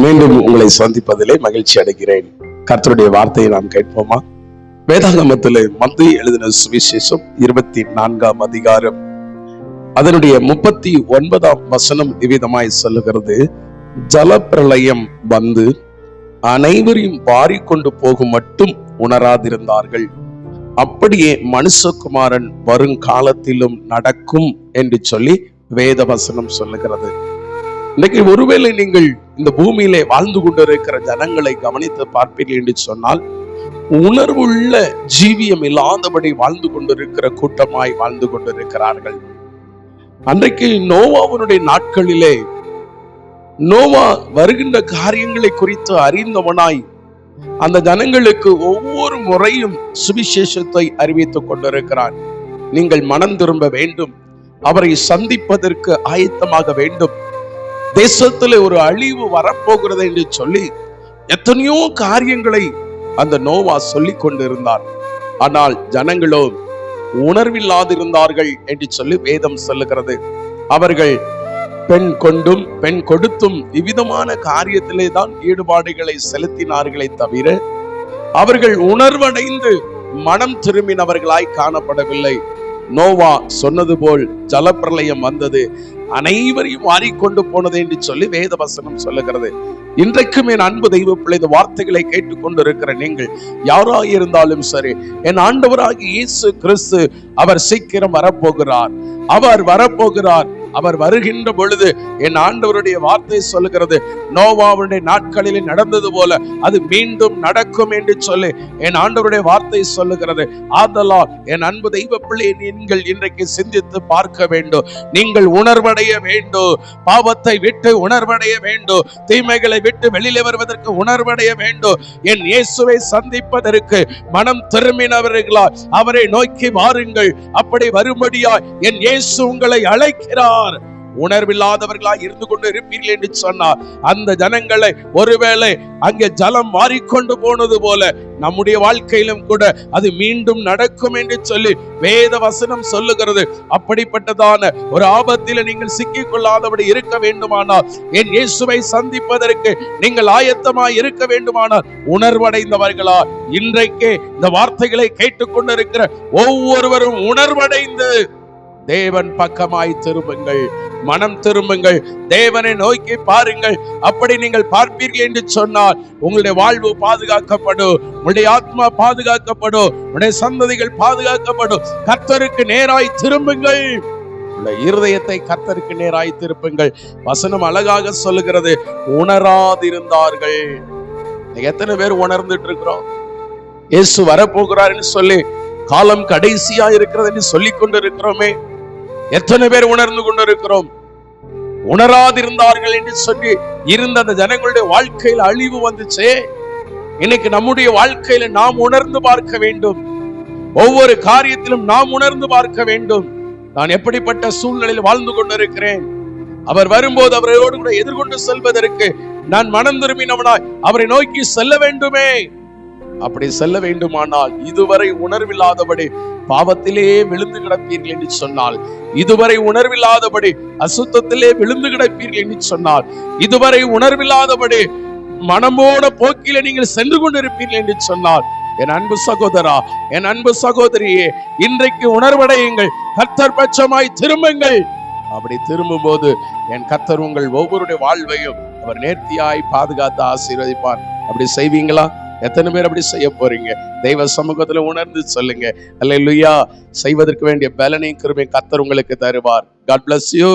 மீண்டும் உங்களை சந்திப்பதிலே மகிழ்ச்சி அடைகிறேன். கர்த்தருடைய வார்த்தையை நாம் கேட்போமா? வேதாகமத்திலே மத்தேயு எழுதின சுவிசேஷம் 24ஆம் அதிகாரம் அதனுடைய 39ஆம் வசனம் இவ்விதமாய் சொல்லுகிறது. ஜலப்பிரளயம் வந்து அனைவரையும் வாரிக்கொண்டு போகும் மட்டும் உணராதிருந்தார்கள். அப்படியே மனுஷகுமாரன் வருங்காலத்திலும் நடக்கும் என்று சொல்லி வேத வசனம் சொல்லுகிறது. இன்னைக்கு ஒருவேளை நீங்கள் இந்த பூமியிலே வாழ்ந்து கொண்டிருக்கிற ஜனங்களை கவனித்து பார்ப்பீர்கள் என்று சொன்னால், உணர்வுள்ள ஜீவியம் இல்லாதபடி வாழ்ந்து கொண்டிருக்கிற கூட்டமாய் வாழ்ந்து கொண்டிருக்கிறார்கள். அன்றைக்கு நோவாவுடைய நாட்களிலே நோவா வருகின்ற காரியங்களை குறித்து அறிந்தவனாய் அந்த ஜனங்களுக்கு ஒவ்வொரு முறையும் சுவிசேஷத்தை அறிவித்துக் கொண்டிருக்கிறான். நீங்கள் மனம் திரும்ப வேண்டும், அவரை சந்திப்பதற்கு ஆயத்தமாக வேண்டும், தேசத்துல ஒரு அழிவு வரப்போகிறது என்று சொல்லி எத்தனையோ காரியங்களை அந்த நோவா சொல்லிக் கொண்டிருந்தார். ஆனால் ஜனங்களோ உணர்வில்லாதிருந்தார்கள் என்று சொல்லி வேதம் சொல்லுகிறது. அவர்கள் பெண் கொண்டும் பெண் கொடுத்தும் இவ்விதமான காரியத்திலே தான் ஈடுபாடுகளை செலுத்தினார்களே தவிர அவர்கள் உணர்வடைந்து மனம் திரும்பினவர்களாய் காணப்படவில்லை. நோவா சொன்னது போல் ஜலப்பிரளயம் வந்தது, அனைவரையும் மாறிக்கொண்டு போனது என்று சொல்லி வேத வசனம் சொல்லுகிறது. இன்றைக்கும் என் அன்பு தெய்வ பிள்ளை, இந்த வார்த்தைகளை கேட்டுக்கொண்டிருக்கிற நீங்கள் யாராயிருந்தாலும் சரி, என் ஆண்டவராகிய இயேசு கிறிஸ்து அவர் சீக்கிரம் வரப்போகிறார். அவர் வரப்போகிறார். அவர் வருகின்ற பொழுது என் ஆண்டவருடைய வார்த்தை சொல்லுகிறது, நோவாவுடைய நாட்களில் நடந்தது போல அது மீண்டும் நடக்கும் என்று சொல்லி என் ஆண்டவருடைய வார்த்தை சொல்லுகிறது. ஆதலால் என் அன்பு தெய்வ பிள்ளை, நீங்கள் இன்றைக்கு சிந்தித்து பார்க்க வேண்டும். நீங்கள் உணர்வடைய வேண்டும். பாவத்தை விட்டு உணர்வடைய வேண்டும். தீமைகளை விட்டு வெளியிலே வருவதற்கு உணர்வடைய வேண்டும். என் இயேசுவை சந்திப்பதற்கு மனம் திரும்பினவர்களால் அவரை நோக்கி வாருங்கள். அப்படி வரும்படியாய் என் இயேசு உங்களை அழைக்கிறார். உணர்வில்லாதவர்களாய் இருந்து கொண்டு இருப்பீர்கள் என்று சொன்னார். அந்த ஜனங்களை ஒருவேளை அங்கே ஜலம் மாறிக்கொண்டு போனது போல நம்முடைய வாழ்க்கையிலும் கூட அது மீண்டும் நடக்கும் என்று சொல்லி வேத வசனம் சொல்லுகிறது. அப்படிப்பட்டதான ஒரு ஆபத்தில் நீங்கள் சிக்கிக் கொள்ளாதபடி இருக்க வேண்டுமானால், என் இயேசுவை சந்திப்பதற்கு நீங்கள் ஆயத்தமாய் இருக்க வேண்டுமானால், உணர்வடைந்தவர்களா இன்றைக்கே இந்த வார்த்தைகளை கேட்டுக்கொண்டிருக்கிற ஒவ்வொருவரும் உணர்வடைந்து தேவன் பக்கமாய் திரும்புங்கள், மனம் திரும்புங்கள், தேவனை நோக்கி பாருங்கள். அப்படி நீங்கள் பார்ப்பீர்கள் என்று சொன்னால் உங்களுடைய வாழ்வு பாதுகாக்கப்படும், உங்களுடைய ஆத்மா பாதுகாக்கப்படும், உங்களுடைய சந்ததிகள் பாதுகாக்கப்படும். கர்த்தருக்கு நேராய் திரும்புங்கள், உங்களுடைய இருதயத்தை கர்த்தருக்கு நேராய் திருப்புங்கள். வசனம் அழகாக சொல்லுகிறது, உணராதிருந்தார்கள். எத்தனை பேர் உணர்ந்துட்டு இருக்கிறோம்? இயேசு வரப்போகிறார் என்று சொல்லி காலம் கடைசியா இருக்கிறது என்று சொல்லிக் கொண்டிருக்கிறோமே, எத்தனை பேர் உணர்ந்து கொண்டிருக்கிறோம்? உணராதிருந்தார்கள் என்று சொல்லி இருந்த அந்த ஜனங்களுடைய வாழ்க்கையில் அழிவு வந்துச்சே. இன்னைக்கு நம்முடைய வாழ்க்கையில நாம் உணர்ந்து பார்க்க வேண்டும். ஒவ்வொரு காரியத்திலும் நாம் உணர்ந்து பார்க்க வேண்டும். நான் எப்படிப்பட்ட சூழ்நிலையில் வாழ்ந்து கொண்டிருக்கிறேன், அவர் வரும்போது அவரோடு கூட எதிர்கொண்டு செல்வதற்கு நான் மனம் திரும்பினவனாய் அவரை நோக்கி செல்ல வேண்டுமே. அப்படி செல்ல வேண்டுமானால் இதுவரை உணர்வில்லாதபடி பாவத்திலே விழுந்து கிடப்பீர்கள் என்று சொன்னால், இதுவரை உணர்வில்லாதபடி அசுத்தத்திலே விழுந்து கிடப்பீர்கள் என்று சொன்னால், இதுவரை உணர்வில்லாதபடி மனமோட போக்கில நீங்கள் சென்று கொண்டிருப்பீர்கள் என்று சொன்னால், என் அன்பு சகோதரா, என் அன்பு சகோதரியே, இன்றைக்கு உணர்வடையுங்கள். கர்த்தர் பட்சமாய் திரும்புங்கள். அப்படி திரும்பும் போது என் கர்த்தர் உங்கள் ஒவ்வொருடைய வாழ்வையும் அவர் நேர்த்தியாய் பாதுகாத்து ஆசீர்வதிப்பார். அப்படி செய்வீங்களா? எத்தனை பேர் அப்படி செய்ய போறீங்க? தெய்வ சமூகத்துல உணர்ந்து சொல்லுங்க. அல்லேலூயா. செய்வதற்கு வேண்டிய பலனையும் கிருபையும் கர்த்தர் உங்களுக்கு தருவார். God bless you.